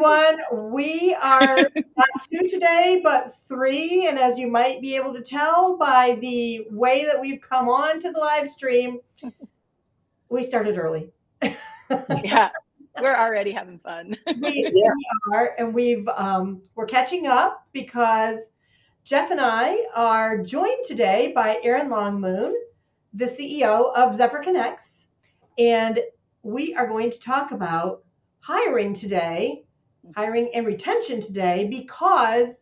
everyone. We are not two today, but three. And as you might be able to tell by the way that we've come on to the live stream, we started early. Yeah, we're already having fun. We are, and we're catching up because Jeff and I are joined today by Erin Longmoon, the CEO of Zephyr Connects, and we are going to talk about hiring and retention today, because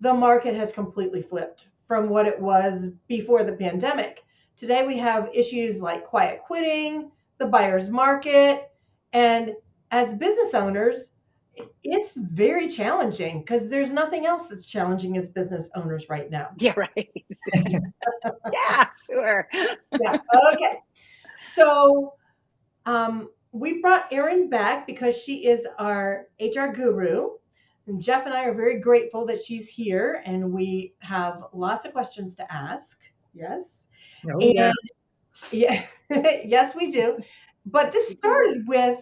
the market has completely flipped from what it was before the pandemic. Today we have issues like quiet quitting, the buyer's market, and as business owners, it's very challenging because there's nothing else that's challenging as business owners right now. Yeah, right. Yeah, sure. Yeah. Okay. So we brought Erin back because she is our HR guru. And Jeff and I are very grateful that she's here, and we have lots of questions to ask. Yes. Oh, And yeah, yes, we do. But this started with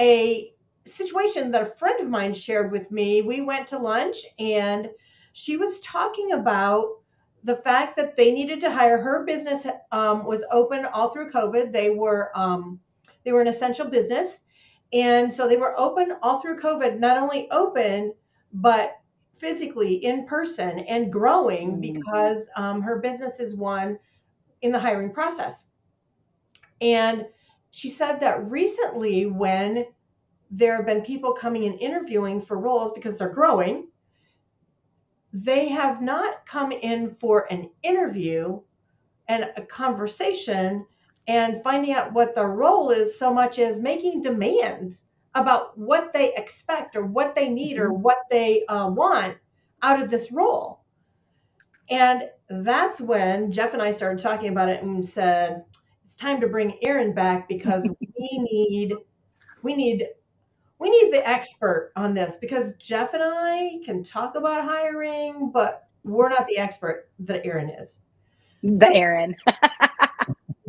a situation that a friend of mine shared with me. We went to lunch and she was talking about the fact that they needed to hire. Her business was open all through COVID. They were an essential business, and so they were open all through COVID. Not only open, but physically in person and growing because her business is one in the hiring process. And she said that recently, when there have been people coming and interviewing for roles because they're growing, they have not come in for an interview and a conversation and finding out what their role is so much as making demands about what they expect or what they need or what they want out of this role. And that's when Jeff and I started talking about it and said, it's time to bring Erin back because we need the expert on this, because Jeff and I can talk about hiring, but we're not the expert that Erin is. The Erin.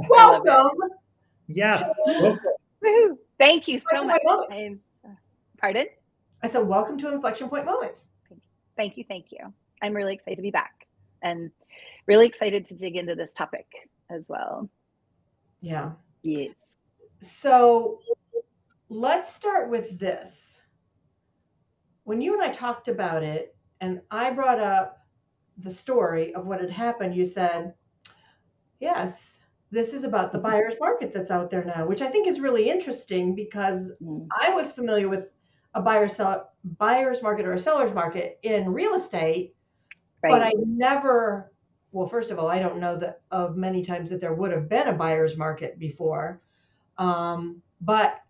Welcome. Yes. Woo-hoo. Thank you so much. Pardon? I said, welcome to Inflection Point Moments. Thank you. I'm really excited to be back and really excited to dig into this topic as well. Yeah. Yes. So let's start with this. When you and I talked about it and I brought up the story of what had happened, you said, yes, this is about the buyer's market that's out there now, which I think is really interesting because I was familiar with a buyer's market or a seller's market in real estate, but I never, well, first of all, I don't know that of many times that there would have been a buyer's market before. But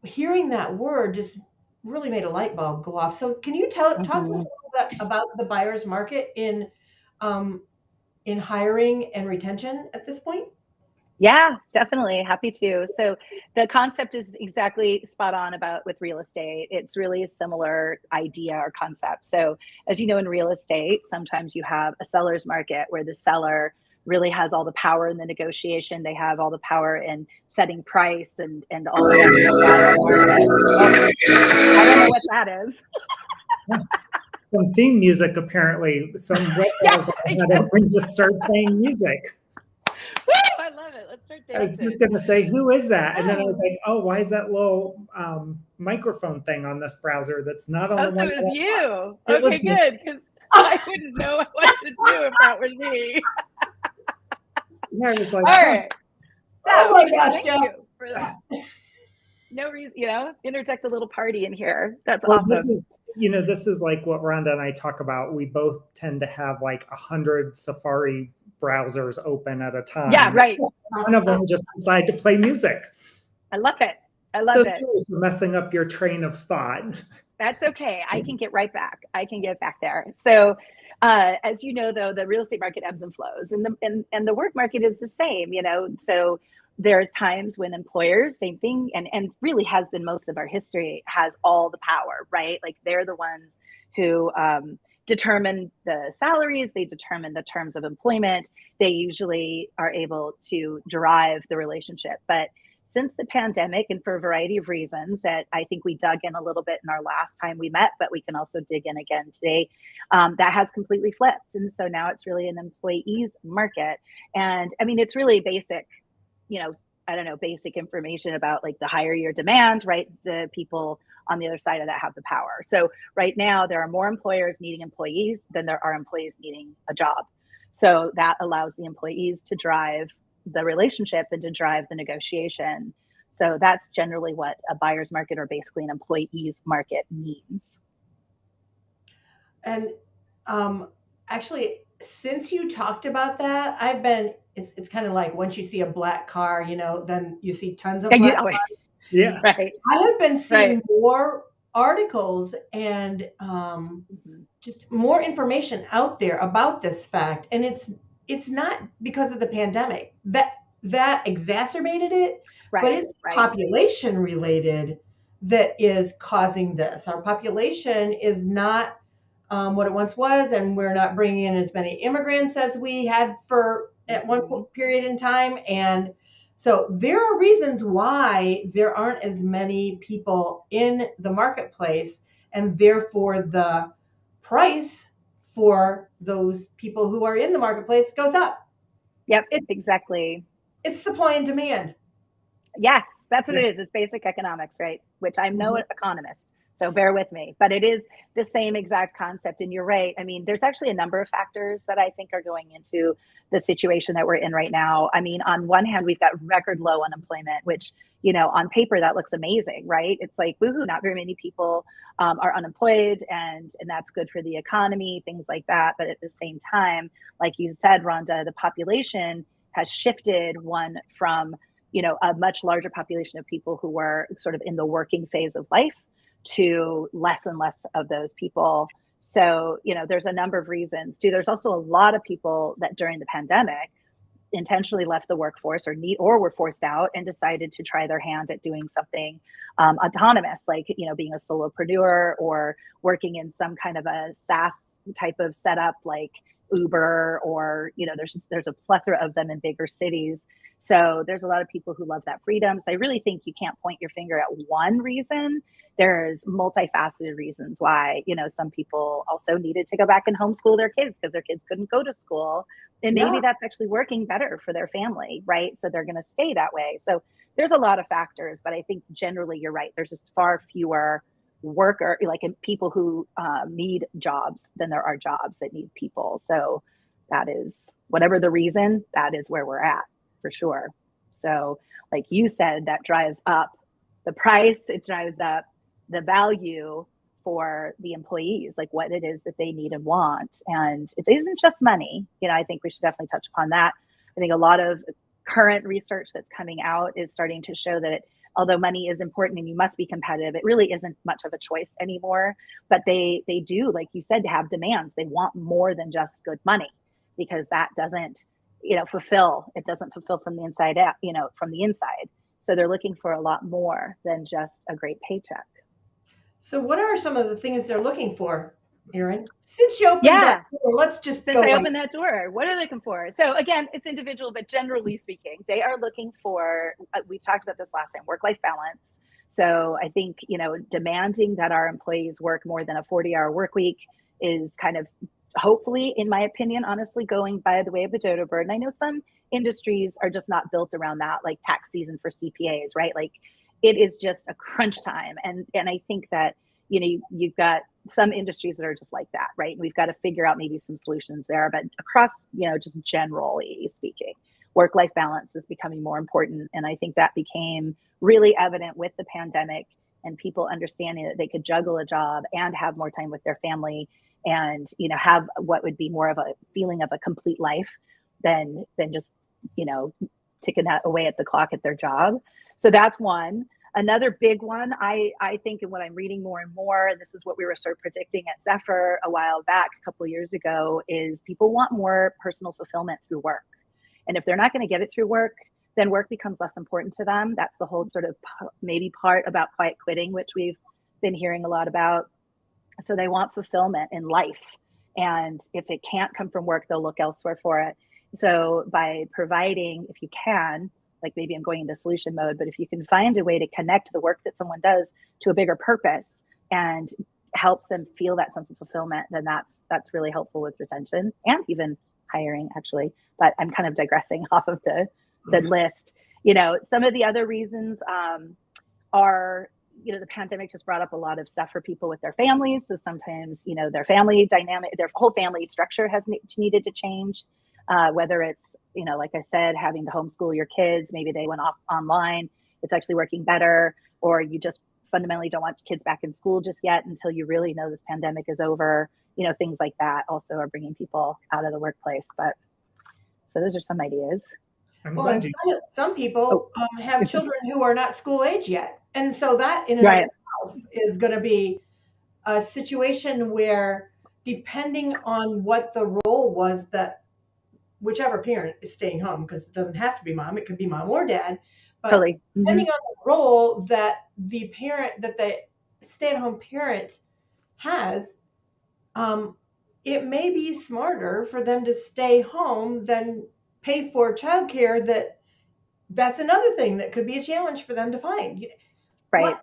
hearing that word just really made a light bulb go off. So can you talk to us a little bit about the buyer's market in hiring and retention at this point? Yeah, definitely. Happy to. So the concept is exactly spot on with real estate. It's really a similar idea or concept. So as you know, in real estate, sometimes you have a seller's market where the seller really has all the power in the negotiation. They have all the power in setting price and all of that. I don't know what that is. Some theme music, apparently. Some websites just start playing music. Woo, I love it. Let's start dancing. I was just going to say, who is that? And then I was like, oh, why is that little microphone thing on this browser that's not on the one? So it was you. Okay, good, because I wouldn't know what to do if that were me. Yeah, I was like, all right. So, oh my gosh, thank you for that. No reason, interject a little party in here. That's well, awesome. This is like what Rhonda and I talk about. We both tend to have like 100 Safari browsers open at a time. Yeah, right. One of them just decide to play music. I love it. Sorry for messing up your train of thought. That's okay. I can get right back. I can get back there. So, as you know, though, the real estate market ebbs and flows, and the work market is the same. So there's times when employers, same thing, and really has been most of our history, has all the power, right? Like they're the ones who determine the salaries, they determine the terms of employment. They usually are able to drive the relationship. But since the pandemic, and for a variety of reasons that I think we dug in a little bit in our last time we met, but we can also dig in again today, that has completely flipped. And so now it's really an employees market. And I mean, it's really basic, I don't know, basic information about like the higher your demand, right? The people on the other side of that have the power. So right now there are more employers needing employees than there are employees needing a job. So that allows the employees to drive the relationship and to drive the negotiation. So that's generally what a buyer's market, or basically an employees market, means. And actually, since you talked about that, it's kind of like once you see a black car, then you see tons of black cars. Yeah. Right. I have been seeing Right. more articles and just more information out there about this fact, and it's not because of the pandemic that exacerbated it, but Right. it's Right. population related that is causing this. Our population is not what it once was, and we're not bringing in as many immigrants as we had for at one period in time. And so there are reasons why there aren't as many people in the marketplace, and therefore the price for those people who are in the marketplace goes up. Yep, It, exactly. it's supply and demand. Yes, that's what Yeah. it is. It's basic economics, right? Which I'm no Mhm. economist, so bear with me. But it is the same exact concept. And you're right. I mean, there's actually a number of factors that I think are going into the situation that we're in right now. I mean, on one hand, we've got record low unemployment, which, on paper, that looks amazing, right? It's like, woohoo, not very many people are unemployed, and that's good for the economy, things like that. But at the same time, like you said, Rhonda, the population has shifted one from a much larger population of people who were sort of in the working phase of life to less and less of those people. So, there's a number of reasons too. There's also a lot of people that during the pandemic intentionally left the workforce or were forced out and decided to try their hand at doing something autonomous, like, being a solopreneur or working in some kind of a SaaS type of setup like Uber, or there's a plethora of them in bigger cities. So there's a lot of people who love that freedom. So I really think you can't point your finger at one reason. There's multifaceted reasons why, some people also needed to go back and homeschool their kids because their kids couldn't go to school. And maybe Yeah. that's actually working better for their family, right? So they're going to stay that way. So there's a lot of factors, but I think generally you're right. There's just far fewer people who need jobs than there are jobs that need people. So that is, whatever the reason, that is where we're at for sure. So like you said, that drives up the price, it drives up the value for the employees, like what it is that they need and want. And it isn't just money. I think we should definitely touch upon that. I think a lot of current research that's coming out is starting to show that although money is important and you must be competitive, it really isn't much of a choice anymore. But they do, like you said, have demands. They want more than just good money, because that doesn't, fulfill. It doesn't fulfill from the inside out, from the inside. So they're looking for a lot more than just a great paycheck. So what are some of the things they're looking for, Erin? Since you opened Yeah. that door, let's just Since go I right. opened that door, what are they looking for? So again, it's individual, but generally speaking, they are looking for, we've talked about this last time, work-life balance. So I think, demanding that our employees work more than a 40-hour work week is kind of, hopefully, in my opinion, honestly, going by the way of the dodo bird. And I know some industries are just not built around that, like tax season for CPAs, right? Like it is just a crunch time. And I think that, you've got some industries that are just like that, right? And we've got to figure out maybe some solutions there. But across, just generally speaking, work-life balance is becoming more important. And I think that became really evident with the pandemic and people understanding that they could juggle a job and have more time with their family and, have what would be more of a feeling of a complete life than just, ticking that away at the clock at their job. So that's one. Another big one, I think, and what I'm reading more and more, and this is what we were sort of predicting at Zephyr a while back, a couple of years ago, is people want more personal fulfillment through work. And if they're not going to get it through work, then work becomes less important to them. That's the whole sort of maybe part about quiet quitting, which we've been hearing a lot about. So they want fulfillment in life. And if it can't come from work, they'll look elsewhere for it. So by providing, if you can, like maybe I'm going into solution mode, but if you can find a way to connect the work that someone does to a bigger purpose and helps them feel that sense of fulfillment, then that's really helpful with retention and even hiring, actually. But I'm kind of digressing off of the list. Some of the other reasons are, the pandemic just brought up a lot of stuff for people with their families. So sometimes, their family dynamic, their whole family structure has needed to change. Whether it's, like I said, having to homeschool your kids, maybe they went off online, it's actually working better, or you just fundamentally don't want kids back in school just yet until you really know this pandemic is over. Things like that also are bringing people out of the workplace. But so those are some ideas. Well, and some people have children who are not school age yet. And so that in and of itself is going to be a situation where, depending on what the role was that whichever parent is staying home, because it doesn't have to be mom, it could be mom or dad, but totally. Depending on the role that the stay-at-home parent has, it may be smarter for them to stay home than pay for childcare. That's another thing that could be a challenge for them to find. Right.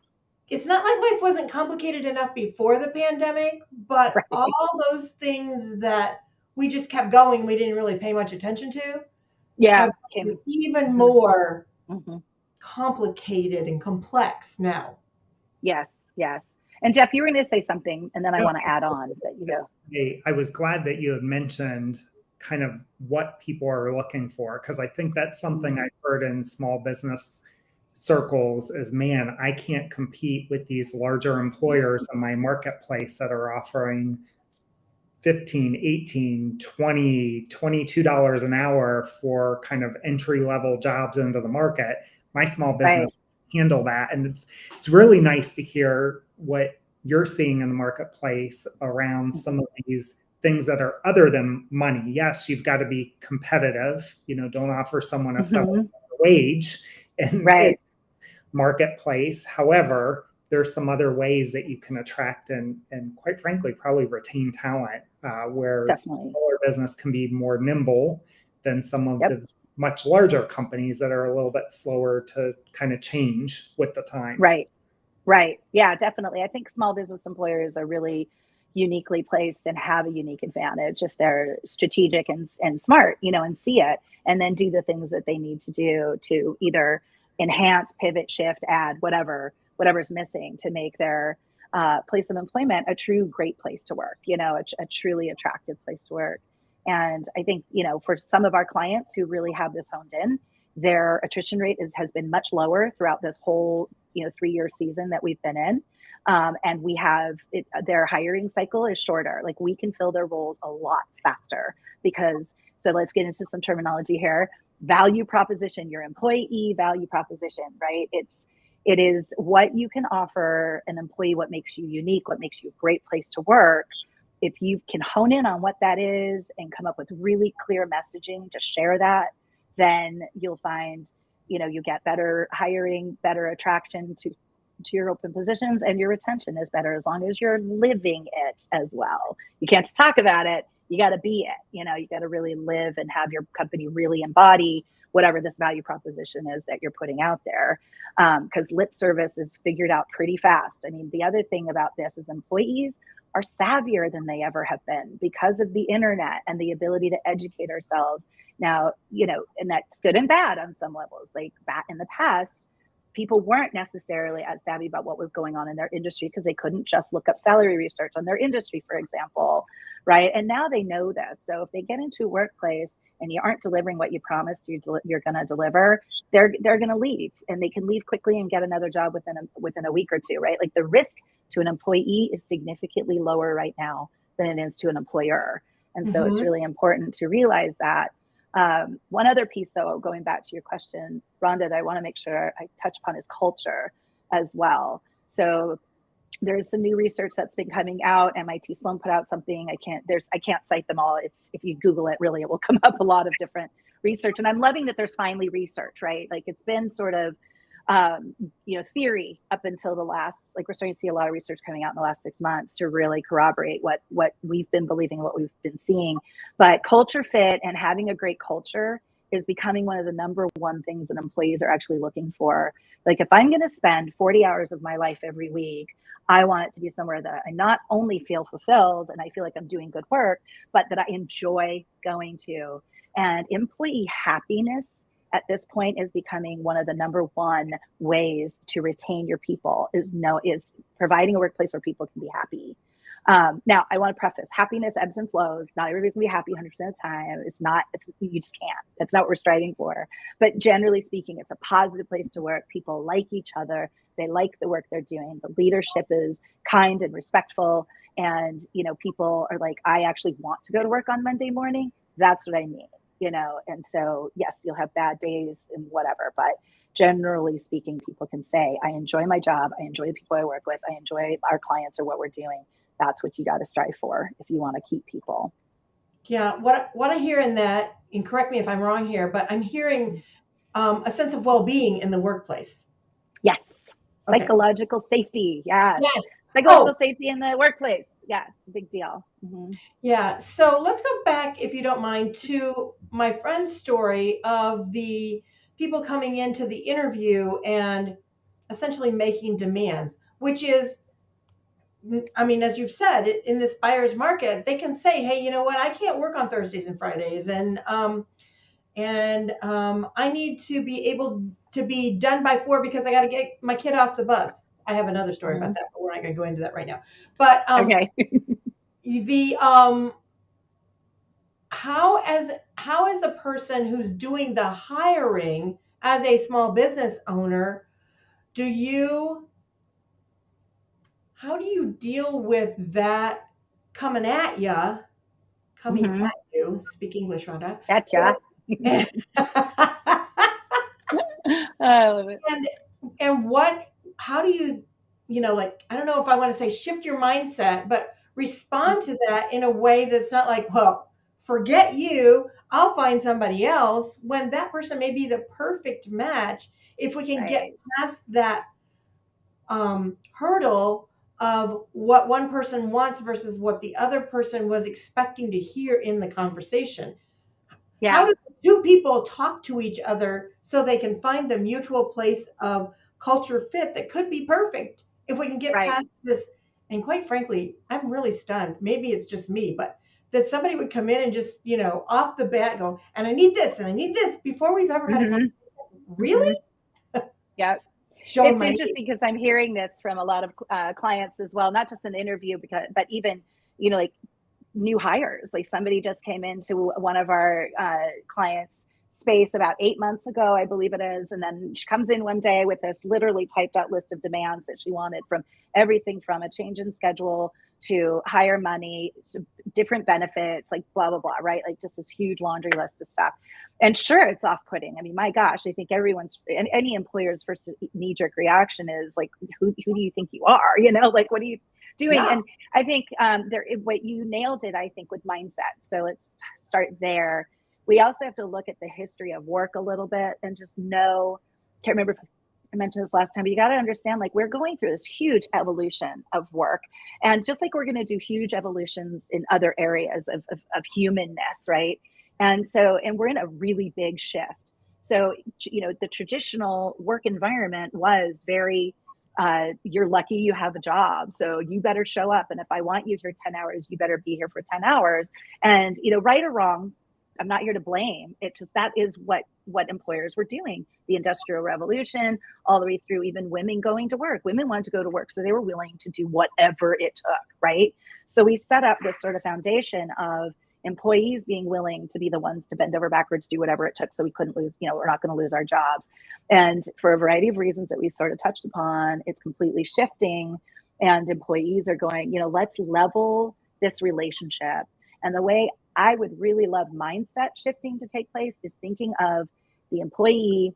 It's not like life wasn't complicated enough before the pandemic, but all those things that we just kept going, we didn't really pay much attention to. Yeah. Even more complicated and complex now. Yes. And Jeff, you were going to say something, and then I want to add on. But you go. I was glad that you had mentioned kind of what people are looking for, because I think that's something I've heard in small business circles is, man, I can't compete with these larger employers in my marketplace that are offering $15, $18, $20, $22 an hour for kind of entry-level jobs into the market. My small business handle that. And it's really nice to hear what you're seeing in the marketplace around some of these things that are other than money. Yes, you've got to be competitive. Don't offer someone a $7 wage in marketplace. However, there's some other ways that you can attract and quite frankly, probably retain talent, where smaller business can be more nimble than some of the much larger companies that are a little bit slower to kind of change with the times. Right. Yeah, definitely. I think small business employers are really uniquely placed and have a unique advantage if they're strategic and smart, and see it, and then do the things that they need to do to either enhance, pivot, shift, add, whatever's missing to make their place of employment a true great place to work, a truly attractive place to work. And I think, for some of our clients who really have this honed in, their attrition rate has been much lower throughout this whole, 3-year season that we've been in. And we have their hiring cycle is shorter. Like, we can fill their roles a lot faster so let's get into some terminology here. Value proposition, your employee value proposition, right? It is what you can offer an employee, what makes you unique, what makes you a great place to work. If you can hone in on what that is and come up with really clear messaging to share that, then you'll find, you get better hiring, better attraction to your open positions, and your retention is better as long as you're living it as well. You can't just talk about it. You got to be it. You got to really live and have your company really embody whatever this value proposition is that you're putting out there. Because lip service is figured out pretty fast. I mean, the other thing about this is employees are savvier than they ever have been because of the internet and the ability to educate ourselves. Now, and that's good and bad on some levels. Like, back in the past, people weren't necessarily as savvy about what was going on in their industry because they couldn't just look up salary research on their industry, for example, right? And now they know this. So if they get into a workplace and you aren't delivering what you promised you're going to deliver, they're going to leave, and they can leave quickly and get another job within a week or two, right? Like, the risk to an employee is significantly lower right now than it is to an employer. And so it's really important to realize that. One other piece, though, going back to your question, Rhonda, that I want to make sure I touch upon is culture as well. So there's some new research that's been coming out. MIT Sloan put out something. I can't cite them all. If you Google it, really, it will come up a lot of different research. And I'm loving that there's finally research, right? Like, it's been sort of, theory up until the last, we're starting to see a lot of research coming out in the last 6 months to really corroborate what we've been believing, what we've been seeing. But culture fit and having a great culture is becoming one of the number one things that employees are actually looking for. Like, if I'm going to spend 40 hours of my life every week, I want it to be somewhere that I not only feel fulfilled and I feel like I'm doing good work, but that I enjoy going to. And employee happiness at this point is becoming one of the number one ways to retain your people, is providing a workplace where people can be happy. Now, I want to preface, happiness ebbs and flows. Not everybody's gonna be happy 100% of the time. You just can't. That's not what we're striving for. But generally speaking, it's a positive place to work. People like each other. They like the work they're doing. The leadership is kind and respectful. And, people are like, I actually want to go to work on Monday morning. That's what I need, And so, yes, you'll have bad days and whatever, but generally speaking, people can say, I enjoy my job. I enjoy the people I work with. I enjoy our clients or what we're doing. That's what you got to strive for if you want to keep people. Yeah, what I hear in that, and correct me if I'm wrong here, but I'm hearing a sense of well-being in the workplace. Yes. Okay. Psychological safety. Yes. Yes. Psychological safety in the workplace. Yeah, it's a big deal. Mm-hmm. Yeah. So let's go back, if you don't mind, to my friend's story of the people coming into the interview and essentially making demands, which is, I mean, as you've said, in this buyer's market, they can say, hey, you know what, I can't work on Thursdays and Fridays, and I need to be able to be done by 4 because I got to get my kid off the bus. I have another story about that, but we're not going to go into that right now. But okay. the how as a person who's doing the hiring as a small business owner, how do you deal with that coming at you? Speak English, Rhonda. Gotcha. I love it. And how do you, like, I don't know if I want to say shift your mindset, but respond to that in a way that's not like, well, forget you, I'll find somebody else, when that person may be the perfect match. If we can get past that hurdle of what one person wants versus what the other person was expecting to hear in the conversation. Yeah. How do two people talk to each other so they can find the mutual place of culture fit that could be perfect if we can get past this? And quite frankly, I'm really stunned. Maybe it's just me, but that somebody would come in and just, off the bat go, and I need this and I need this before we've ever had a conversation. Really? Yeah. It's interesting because I'm hearing this from a lot of clients as well, not just in the interview, but even, like new hires. Like, somebody just came into one of our clients' space about 8 months ago, I believe it is. And then she comes in one day with this literally typed out list of demands that she wanted, from everything from a change in schedule to higher money, to different benefits, like blah, blah, blah, right? Like, just this huge laundry list of stuff. And sure, it's off-putting. I mean, my gosh, I think any employer's first knee-jerk reaction is like, who do you think you are? Like, what are you doing? Yeah. And I think what you nailed it, I think, with mindset. So let's start there. We also have to look at the history of work a little bit and just know, can't remember if I mentioned this last time, but you got to understand, like, we're going through this huge evolution of work. And just like we're going to do huge evolutions in other areas of humanness, right? And we're in a really big shift. So, the traditional work environment was very, you're lucky you have a job, so you better show up. And if I want you here 10 hours, you better be here for 10 hours. And, right or wrong, I'm not here to blame. It's just, that is what employers were doing. The Industrial Revolution, all the way through even women going to work. Women wanted to go to work, so they were willing to do whatever it took, right? So we set up this sort of foundation of employees being willing to be the ones to bend over backwards, do whatever it took, so we couldn't lose, we're not going to lose our jobs. And for a variety of reasons that we sort of touched upon, it's completely shifting, and employees are going, let's level this relationship. And the way I would really love mindset shifting to take place is thinking of the employee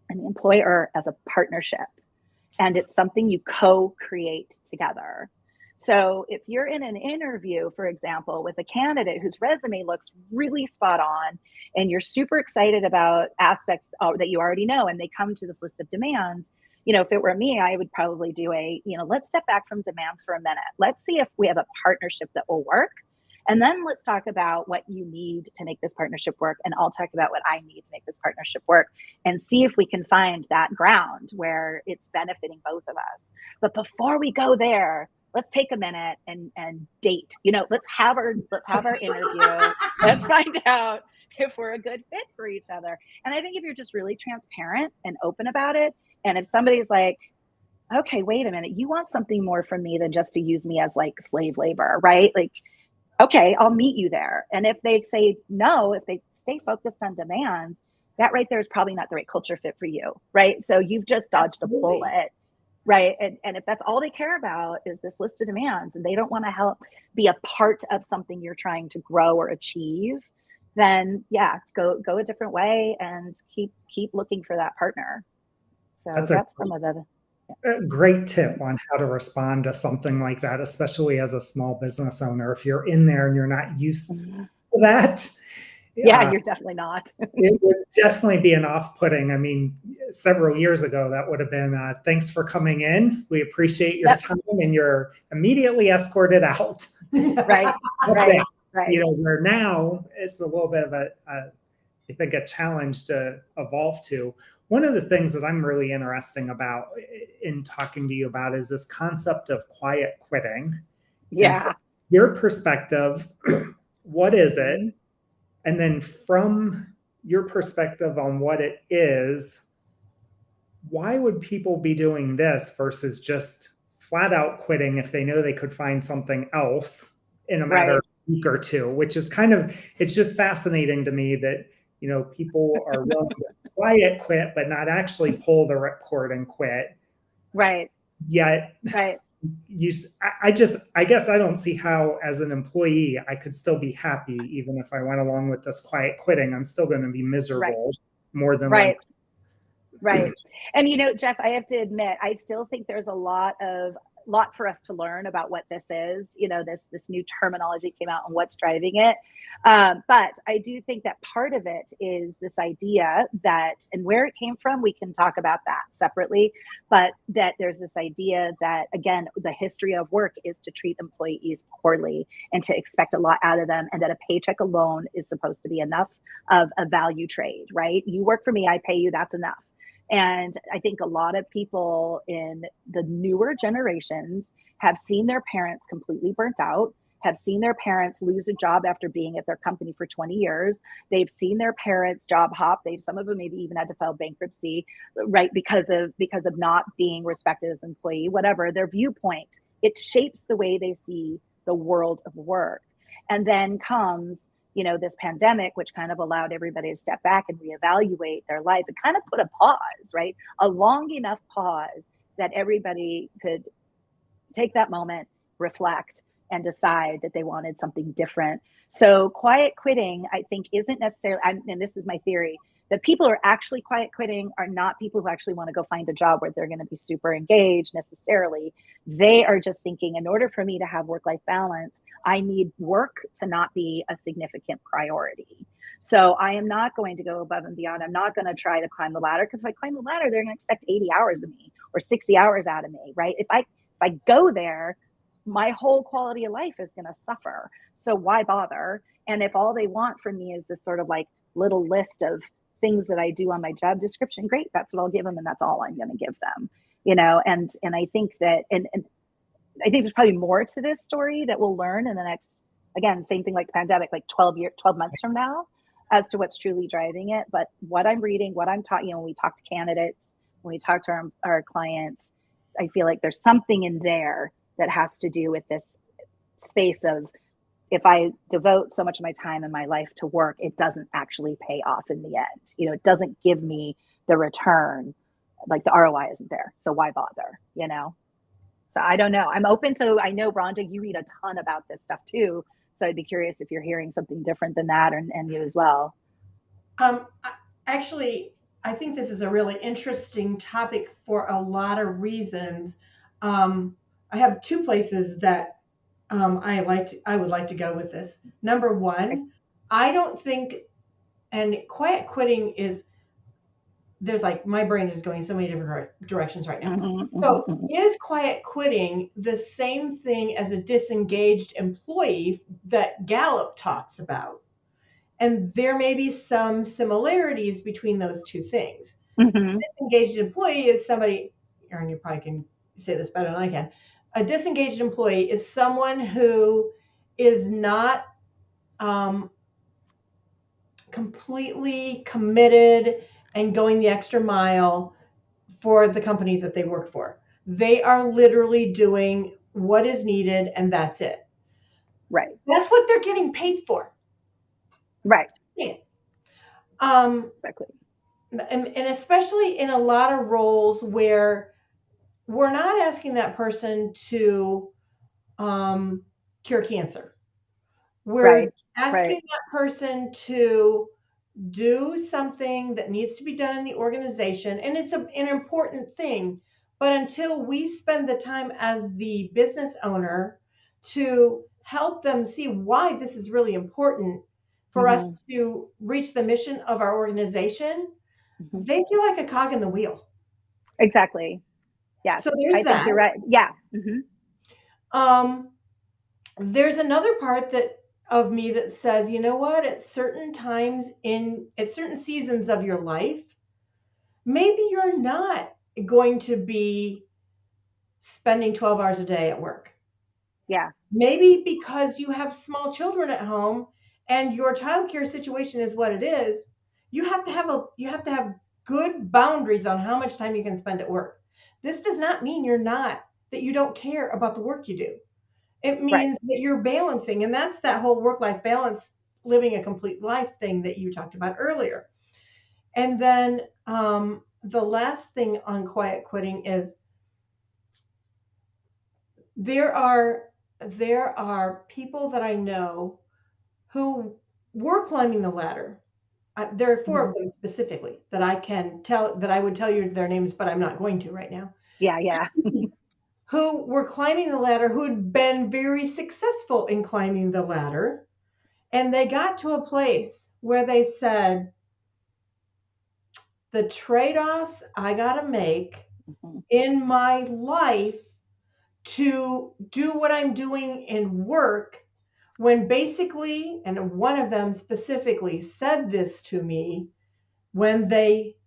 and the employer as a partnership. And it's something you co-create together. So if you're in an interview, for example, with a candidate whose resume looks really spot on, and you're super excited about aspects that you already know, and they come to this list of demands, if it were me, I would probably do let's step back from demands for a minute. Let's see if we have a partnership that will work. And then let's talk about what you need to make this partnership work. And I'll talk about what I need to make this partnership work, and see if we can find that ground where it's benefiting both of us. But before we go there, let's take a minute and date. Let's have our interview. Let's find out if we're a good fit for each other. And I think if you're just really transparent and open about it, and if somebody's like, okay, wait a minute, you want something more from me than just to use me as like slave labor, right? Like, okay, I'll meet you there. And if they say no, if they stay focused on demands, that right there is probably not the right culture fit for you, right? So you've just dodged a bullet, right? And if that's all they care about is this list of demands, and they don't want to help be a part of something you're trying to grow or achieve, then yeah, go a different way and keep looking for that partner. So that's some of the a great tip on how to respond to something like that, especially as a small business owner. If you're in there and you're not used to that, yeah, you're definitely not. It would definitely be an off-putting. I mean, several years ago, that would have been, thanks for coming in. We appreciate your time, and you're immediately escorted out. Right. Where now it's a little bit of I think a challenge to evolve to. One of the things that I'm really interesting about in talking to you about is this concept of quiet quitting. Yeah. And from your perspective, what is it? And then from your perspective on what it is, why would people be doing this versus just flat out quitting if they know they could find something else in a matter of a week or two, which is it's just fascinating to me that, people are willing to quiet quit, but not actually pull the ripcord and quit. Right. Yet, I guess I don't see how, as an employee, I could still be happy even if I went along with this quiet quitting. I'm still going to be miserable more than likely. Right. And Jeff, I have to admit, I still think there's a lot for us to learn about what this is. This new terminology came out and what's driving it. But I do think that part of it is this idea that, and where it came from, we can talk about that separately, but that there's this idea that, again, the history of work is to treat employees poorly and to expect a lot out of them, and that a paycheck alone is supposed to be enough of a value trade, right? You work for me, I pay you, that's enough. And I think a lot of people in the newer generations have seen their parents completely burnt out, have seen their parents lose a job after being at their company for 20 years. They've seen their parents job hop. Some of them maybe even had to file bankruptcy, right? Because of not being respected as an employee, whatever their viewpoint, it shapes the way they see the world of work. And then comes this pandemic, which kind of allowed everybody to step back and reevaluate their life and kind of put a pause, right? A long enough pause that everybody could take that moment, reflect, and decide that they wanted something different. So quiet quitting, I think, isn't necessarily, and this is my theory, that people who are actually quiet quitting are not people who actually want to go find a job where they're going to be super engaged necessarily. They are just thinking, in order for me to have work-life balance, I need work to not be a significant priority. So I am not going to go above and beyond. I'm not going to try to climb the ladder, because if I climb the ladder, they're going to expect 80 hours of me or 60 hours out of me, right? If I go there, my whole quality of life is going to suffer. So why bother? And if all they want from me is this sort of like little list of things that I do on my job description, great, that's what I'll give them, and that's all I'm going to give them, and I think that, and I think there's probably more to this story that we'll learn in the next, again, same thing like the pandemic, like 12 months from now, as to what's truly driving it. But what I'm reading, what I'm taught, when we talk to candidates, when we talk to our clients, I feel like there's something in there that has to do with this space of, if I devote so much of my time in my life to work, it doesn't actually pay off in the end. It doesn't give me the return, like the ROI isn't there. So why bother, So I don't know. I'm open to, I know, Rhonda, you read a ton about this stuff too. So I'd be curious if you're hearing something different than that, and you as well. Actually, I think this is a really interesting topic for a lot of reasons. I have two places that I would like to go with this. Number one, I don't think, and quiet quitting is there's like, my brain is going so many different directions right now. Mm-hmm, So mm-hmm. is quiet quitting the same thing as a disengaged employee that Gallup talks about? And there may be some similarities between those two things. Mm-hmm. Disengaged employee is somebody, Erin, you probably can say this better than I can. A disengaged employee is someone who is not completely committed and going the extra mile for the company that they work for. They are literally doing what is needed and that's it. Right. That's what they're getting paid for. Right. Yeah. Exactly. And especially in a lot of roles where we're not asking that person to cure cancer. We're Right. asking Right. that person to do something that needs to be done in the organization, and it's an important thing. But until we spend the time as the business owner to help them see why this is really important for us Mm-hmm. to reach the mission of our organization, Mm-hmm. they feel like a cog in the wheel. Exactly. So Yes, there's I think that. you're right. Yeah. Mm-hmm. Um, there's another part that of me that says, you know what, at certain times at certain seasons of your life, maybe you're not going to be spending 12 hours a day at work. Yeah. Maybe because you have small children at home and your childcare situation is what it is, you have to have good boundaries on how much time you can spend at work. This does not mean that you don't care about the work you do. It Right. means that you're balancing, and that's that whole work-life balance, living a complete life thing that you talked about earlier. And then the last thing on quiet quitting is there are there are people that I know who were climbing the ladder. There are four Mm-hmm. of them specifically that I would tell you their names, but I'm not going to right now. Yeah. Yeah. Who were climbing the ladder, who had been very successful in climbing the ladder, and they got to a place where they said, the trade-offs I got to make Mm-hmm. in my life to do what I'm doing in work, when basically, and one of them specifically said this to me when they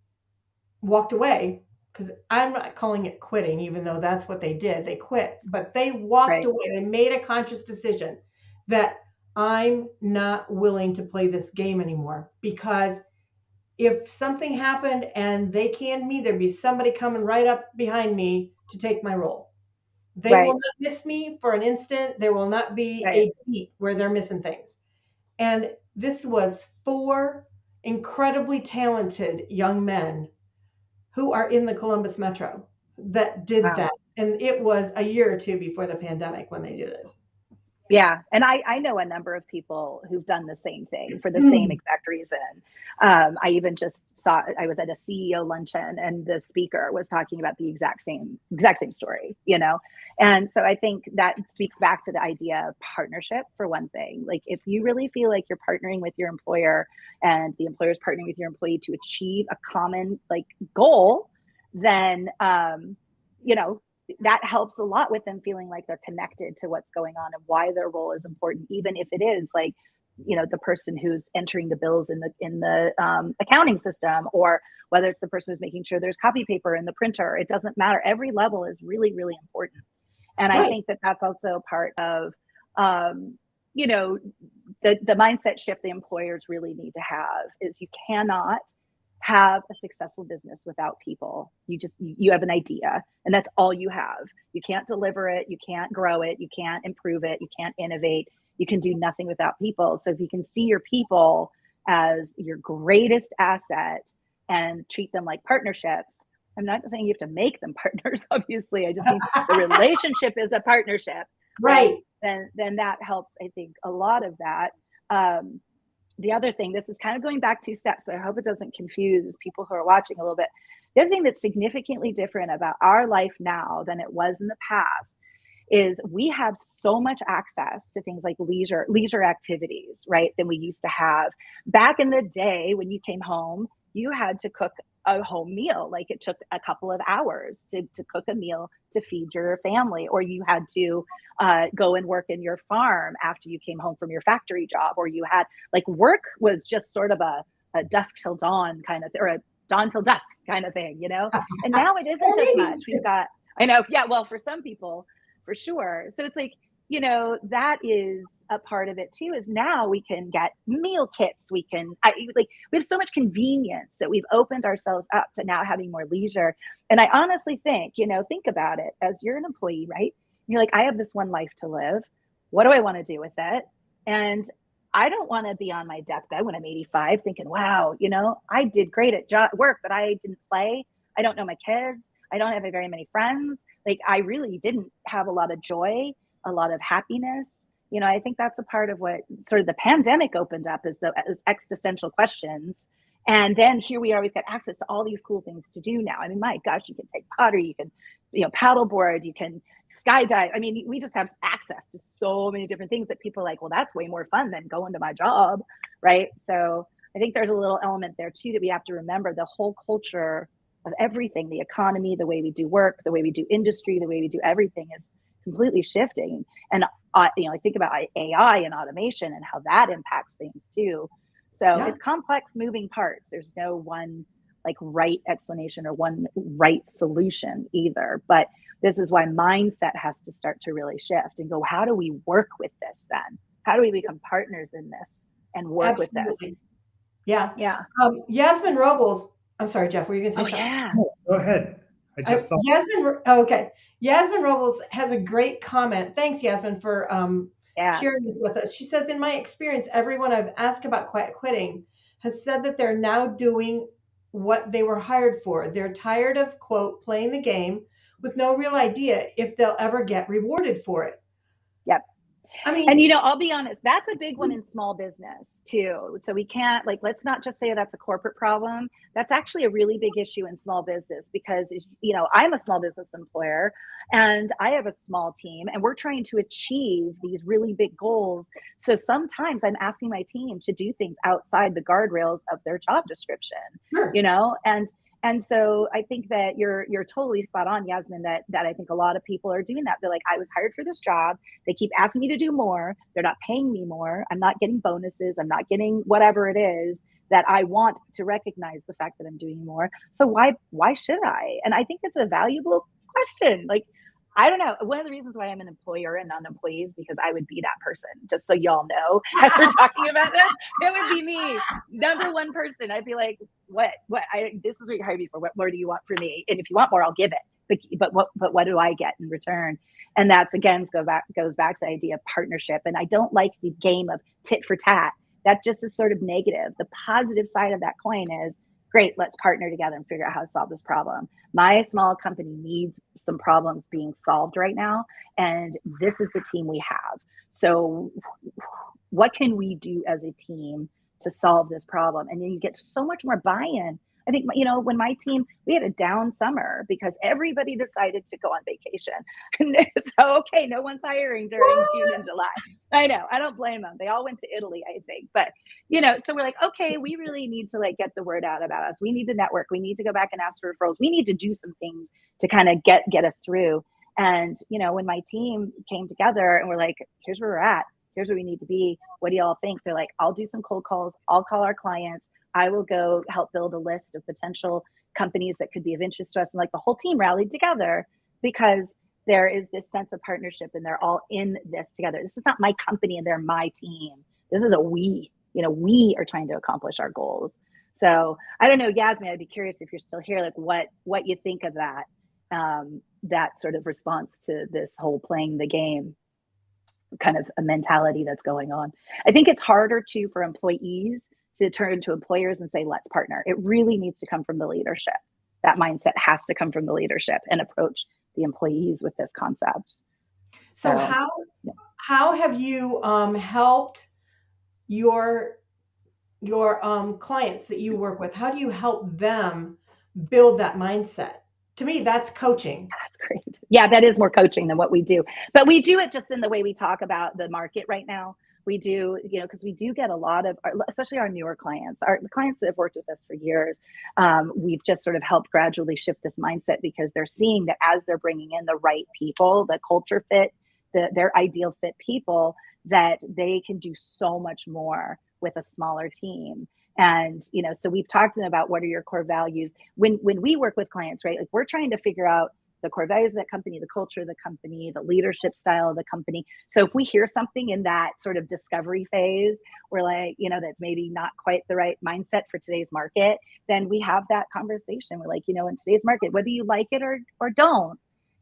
walked away, because I'm not calling it quitting, even though that's what they did. They quit, but they walked Right. away. They made a conscious decision that I'm not willing to play this game anymore, because if something happened and they canned me, there'd be somebody coming right up behind me to take my role. They will Right. not miss me for an instant. There will not be Right. a beat where they're missing things. And this was four incredibly talented young men who are in the Columbus Metro that did Wow. that. And it was a year or two before the pandemic when they did it. Yeah. And I know a number of people who've done the same thing for the same Mm. exact reason. I even just I was at a CEO luncheon and the speaker was talking about the exact same story, you know? And so I think that speaks back to the idea of partnership for one thing. Like if you really feel like you're partnering with your employer and the employer is partnering with your employee to achieve a common like goal, then, you know, that helps a lot with them feeling like they're connected to what's going on and why their role is important, even if it is like, you know, the person who's entering the bills in the accounting system, or whether it's the person who's making sure there's copy paper in the printer. It doesn't matter. Every level is really, really important. And I Right. think that that's also part of, you know, the mindset shift the employers really need to have is you cannot have a successful business without people. You have an idea and that's all you have. You can't deliver it, you can't grow it, you can't improve it, you can't innovate. You can do nothing without people. So if you can see your people as your greatest asset and treat them like partnerships, I'm not saying you have to make them partners, obviously. I just mean the relationship is a partnership, right? Right. Then that helps, I think, a lot of that. The other thing, this is kind of going back 2 steps, so I hope it doesn't confuse people who are watching a little bit. The other thing that's significantly different about our life now than it was in the past is we have so much access to things like leisure activities, right, than we used to have. Back in the day when you came home, you had to cook a home meal. Like it took a couple of hours to cook a meal to feed your family, or you had to go and work in your farm after you came home from your factory job, or you had like work was just sort of a dusk till dawn kind of, or a dawn till dusk kind of thing, you know? And now it isn't as much. We've got, I know, yeah, well, for some people, for sure. So it's like, you know, that is a part of it too, is now we can get meal kits. We have so much convenience that we've opened ourselves up to now having more leisure. And I honestly think, you know, think about it as you're an employee, right? You're like, I have this one life to live. What do I want to do with it? And I don't want to be on my deathbed when I'm 85 thinking, wow, you know, I did great at work, but I didn't play. I don't know my kids. I don't have very many friends. Like I really didn't have a lot of joy, a lot of happiness. You know, I think that's a part of what sort of the pandemic opened up, is those existential questions. And then here we are, we've got access to all these cool things to do now. I mean, my gosh, you can take pottery, you can, you know, paddleboard, you can skydive. I mean, we just have access to so many different things that people are like, well, that's way more fun than going to my job, right? So I think there's a little element there too that we have to remember. The whole culture of everything, the economy, the way we do work, the way we do industry, the way we do everything is completely shifting. And you know, I think about AI and automation and how that impacts things too. So it's complex moving parts. There's no one like right explanation or one right solution either. But this is why mindset has to start to really shift and go, how do we work with this then? How do we become partners in this and work with this? Yeah. Yeah. Yasmin Robles. I'm sorry, Jeff, were you going to say something? Yeah. Oh, go ahead. I just saw. Okay. Yasmin Robles has a great comment. Thanks, Yasmin, for sharing this with us. She says, in my experience, everyone I've asked about quiet quitting has said that they're now doing what they were hired for. They're tired of, quote, playing the game with no real idea if they'll ever get rewarded for it. Yep. I mean, and you know, I'll be honest, that's a big one in small business too. So we can't, like, let's not just say that's a corporate problem. That's actually a really big issue in small business, because, you know, I'm a small business employer and I have a small team and we're trying to achieve these really big goals. So sometimes I'm asking my team to do things outside the guardrails of their job description, you know, and so I think that you're totally spot on, Yasmin, that I think a lot of people are doing that. They're like, I was hired for this job. They keep asking me to do more. They're not paying me more. I'm not getting bonuses. I'm not getting whatever it is that I want to recognize the fact that I'm doing more. So why should I? And I think it's a valuable question. Like, I don't know. One of the reasons why I'm an employer and not an employee is because I would be that person, just so y'all know, as we're talking about this. It would be me, number one person. I'd be like, this is what you hired me for. What more do you want from me? And if you want more, I'll give it. But what do I get in return? And that's, again, goes back to the idea of partnership. And I don't like the game of tit for tat. That just is sort of negative. The positive side of that coin is, great, let's partner together and figure out how to solve this problem. My small company needs some problems being solved right now, and this is the team we have. So what can we do as a team to solve this problem? And then you get so much more buy-in. I think, you know, when my team, we had a down summer because everybody decided to go on vacation. So, okay, no one's hiring during June and July. I know, I don't blame them. They all went to Italy, I think. But, you know, so we're like, okay, we really need to like get the word out about us. We need to network. We need to go back and ask for referrals. We need to do some things to kind of get us through. And, you know, when my team came together and we're like, here's where we're at. Here's where we need to be. What do y'all think? They're like, I'll do some cold calls. I'll call our clients. I will go help build a list of potential companies that could be of interest to us. And like the whole team rallied together because there is this sense of partnership and they're all in this together. This is not my company and they're my team. This is a we, you know, we are trying to accomplish our goals. So I don't know, Yasmin, I'd be curious if you're still here, like what you think of that, that sort of response to this whole playing the game kind of a mentality that's going on. I think it's harder for employees to turn to employers and say, let's partner. It really needs to come from the leadership. That mindset has to come from the leadership and approach the employees with this concept. So how have you helped your clients that you work with? How do you help them build that mindset? To me, that's coaching. That's great. Yeah, that is more coaching than what we do. But we do it just in the way we talk about the market right now. We do, because we do get a lot of, especially our newer clients, the clients that have worked with us for years. We've just sort of helped gradually shift this mindset because they're seeing that as they're bringing in the right people, the culture fit, their ideal fit people, that they can do so much more with a smaller team. And, so we've talked to them about what are your core values. When we work with clients, right, like we're trying to figure out the core values of that company, the culture of the company, the leadership style of the company. So if we hear something in that sort of discovery phase, we're like, that's maybe not quite the right mindset for today's market, then we have that conversation. We're like, in today's market, whether you like it or don't,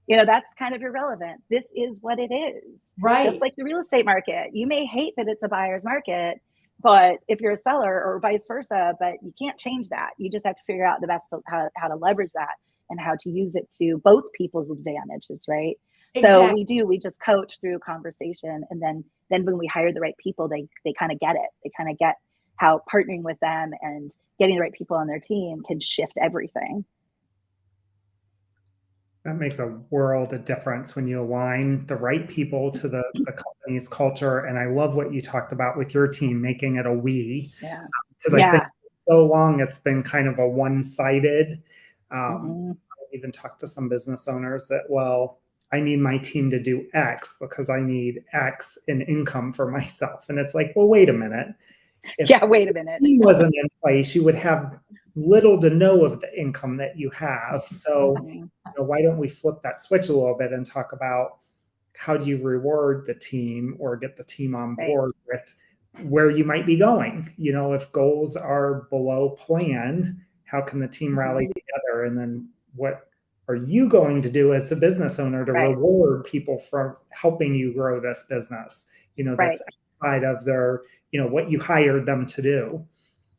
that's kind of irrelevant. This is what it is. Right. Just like the real estate market. You may hate that it's a buyer's market, but if you're a seller or vice versa, but you can't change that. You just have to figure out the best how to leverage that and how to use it to both people's advantages, right? Exactly. So we just coach through conversation, and then when we hire the right people, they kind of get it. They kind of get how partnering with them and getting the right people on their team can shift everything. That makes a world of difference when you align the right people to the company's culture. And I love what you talked about with your team, making it a we. Yeah. Because I think so long it's been kind of a one-sided. I've even talked to some business owners that, well, I need my team to do X because I need X in income for myself. And it's like, well, wait a minute. If wait a minute. The team wasn't in place, you would have little to no of the income that you have. So why don't we flip that switch a little bit and talk about how do you reward the team or get the team on board with where you might be going? If goals are below plan, how can the team rally together? And then what are you going to do as the business owner to reward people for helping you grow this business? That's outside of their, what you hired them to do.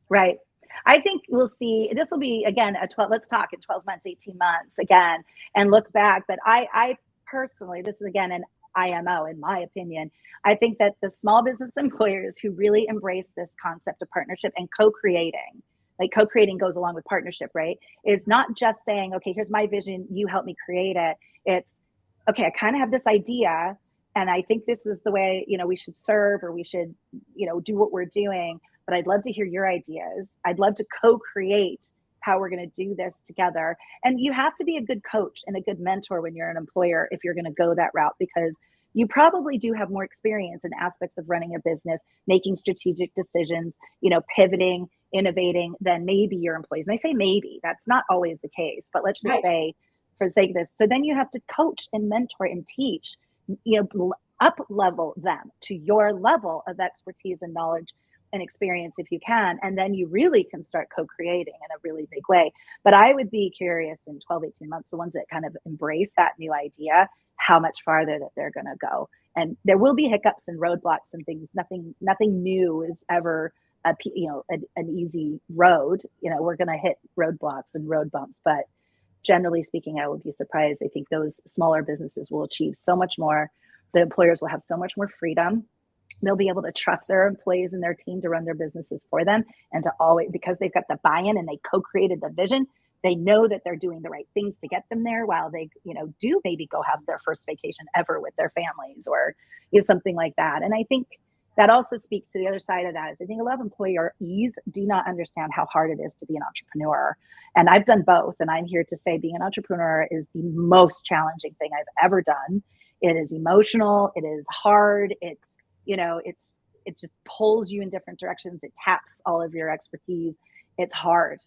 Right. I think we'll see, this will be, again, let's talk in 12 months, 18 months again, and look back. But I personally, this is again an IMO, in my opinion, I think that the small business employers who really embrace this concept of partnership and co-creating, like co-creating goes along with partnership, right? Is not just saying, okay, here's my vision, you help me create it. It's, okay, I kind of have this idea, and I think this is the way, we should serve, or we should, do what we're doing. But I'd love to hear your ideas. I'd love to co-create how we're going to do this together. And you have to be a good coach and a good mentor when you're an employer if you're going to go that route, because you probably do have more experience in aspects of running a business, making strategic decisions, pivoting, innovating than maybe your employees. And I say maybe, that's not always the case, but let's just say for the sake of this. So then you have to coach and mentor and teach, up level them to your level of expertise and knowledge and experience if you can, and then you really can start co-creating in a really big way. But I would be curious in 12, 18 months, the ones that kind of embrace that new idea, how much farther that they're going to go. And there will be hiccups and roadblocks and things. Nothing new is ever an easy road. We're going to hit roadblocks and road bumps, but generally speaking, I would be surprised. I think those smaller businesses will achieve so much more. The employers will have so much more freedom. They'll be able to trust their employees and their team to run their businesses for them, and to always, because they've got the buy-in and they co-created the vision, they know that they're doing the right things to get them there, while they, do maybe go have their first vacation ever with their families, or something like that. And I think that also speaks to the other side of that, is I think a lot of employees do not understand how hard it is to be an entrepreneur. And I've done both. And I'm here to say being an entrepreneur is the most challenging thing I've ever done. It is emotional. It is hard. It just pulls you in different directions. It taps all of your expertise. It's hard.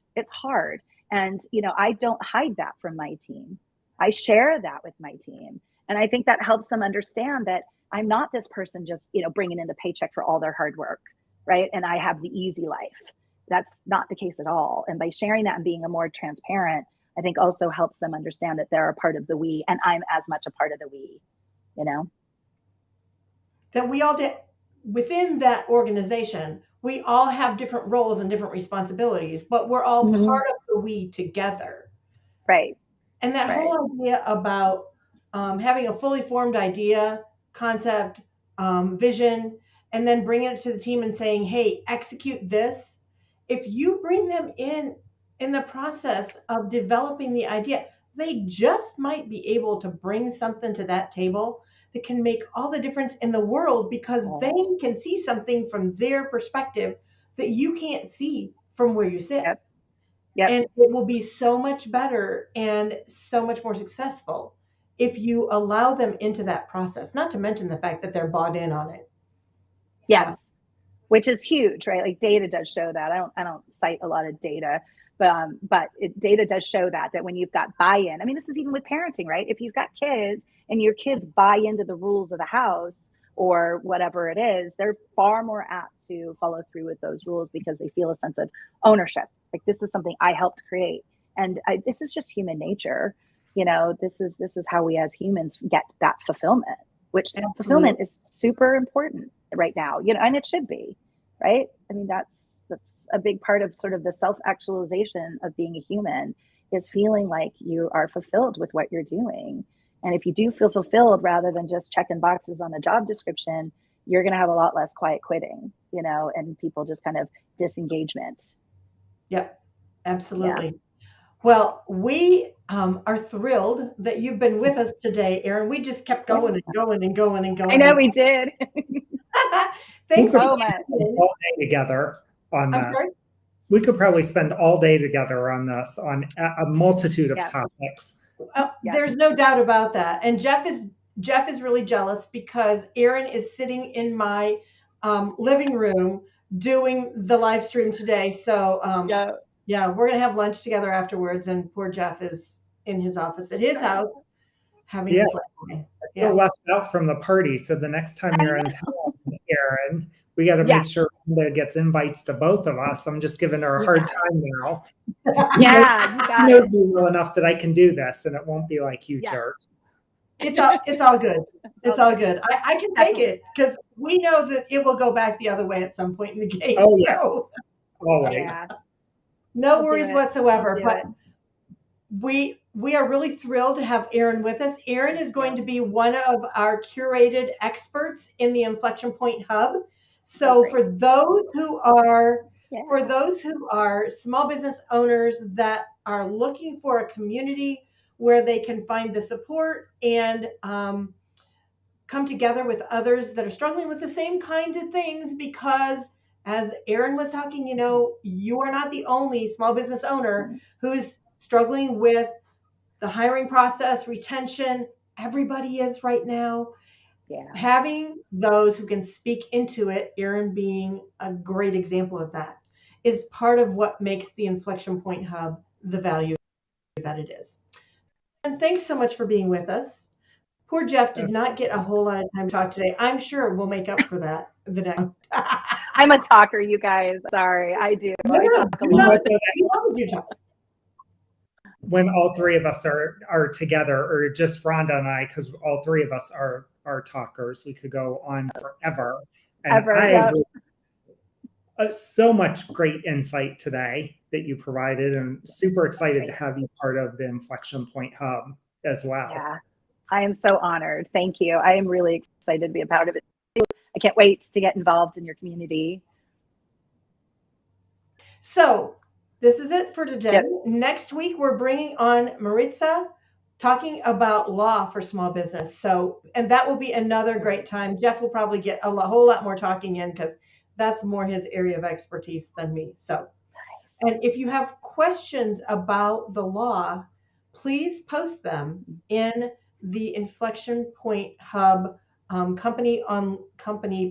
And, I don't hide that from my team. I share that with my team. And I think that helps them understand that I'm not this person just, bringing in the paycheck for all their hard work, right? And I have the easy life. That's not the case at all. And by sharing that and being a more transparent, I think also helps them understand that they're a part of the we, and I'm as much a part of the we, That we all did within that organization, we all have different roles and different responsibilities, but we're all part of the we together. Right. And that whole idea about having a fully formed idea, concept, vision, and then bringing it to the team and saying, hey, execute this. If you bring them in the process of developing the idea, they just might be able to bring something to that table that can make all the difference in the world, because they can see something from their perspective that you can't see from where you sit. Yep. Yep. And it will be so much better and so much more successful if you allow them into that process, not to mention the fact that they're bought in on it. Yes. Which is huge, right? Like data does show that. I don't cite a lot of data, but data does show that when you've got buy-in. I mean, this is even with parenting, right? If you've got kids and your kids buy into the rules of the house or whatever it is, they're far more apt to follow through with those rules because they feel a sense of ownership. Like, this is something I helped create, and this is just human nature. You know, this is how we as humans get that fulfillment, which fulfillment is super important right now, you know, and it should be, right? I mean, that's a big part of sort of the self-actualization of being a human, is feeling like you are fulfilled with what you're doing. And if you do feel fulfilled rather than just checking boxes on a job description, you're going to have a lot less quiet quitting, you know, and people just kind of disengagement. Yep, absolutely. Yeah. Well, we are thrilled that you've been with us today, Erin. We just kept going and going and going and going. I know we did. Thanks so much. All day together on this. We could probably spend all day together on this, on a multitude of topics. There's no doubt about that. And Jeff is really jealous because Erin is sitting in my living room doing the live stream today. So yeah, we're going to have lunch together afterwards. And poor Jeff is in his office at his house having his lunch. I feel left out from the party. So the next time you're in town, Erin, we got to make sure Linda gets invites to both of us. I'm just giving her a hard time now. Yeah, she knows me well enough that I can do this, and it won't be like you jerk. It's all good. It's all good. I can take it because we know that it will go back the other way at some point in the game. Oh yeah, so. Always. Yeah. No worries whatsoever. But we are really thrilled to have Erin with us. Erin is going to be one of our curated experts in the Inflection Point Hub. So for those who are small business owners that are looking for a community where they can find the support and come together with others that are struggling with the same kind of things, because as Erin was talking, you know, you are not the only small business owner who's struggling with the hiring process, retention. Everybody is right now. Yeah. Having those who can speak into it, Erin being a great example of that, is part of what makes the Inflection Point Hub the value that it is. And thanks so much for being with us. Poor Jeff did not get a whole lot of time to talk today. I'm sure we'll make up for that the next. I'm a talker, you guys. Sorry, I do. When all three of us are together, or just Rhonda and I, because all three of us are talkers, we could go on forever. And so much great insight today that you provided, and super excited to have you part of the Inflection Point Hub as well. Yeah, I am so honored. Thank you. I am really excited to be a part of it. I can't wait to get involved in your community. So this is it for today. Yep. Next week, we're bringing on Maritza, talking about law for small business. So, and that will be another great time. Jeff will probably get a whole lot more talking in, because that's more his area of expertise than me. So, and if you have questions about the law, please post them in the Inflection Point Hub company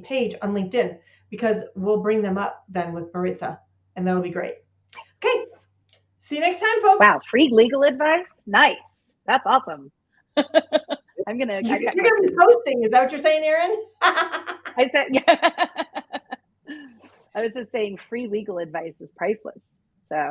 page on LinkedIn, because we'll bring them up then with Maritza, and that'll be great. Okay. See you next time, folks. Wow. Free legal advice. Nice. That's awesome. You're going to be posting. Is that what you're saying, Erin? I said, yeah. I was just saying free legal advice is priceless.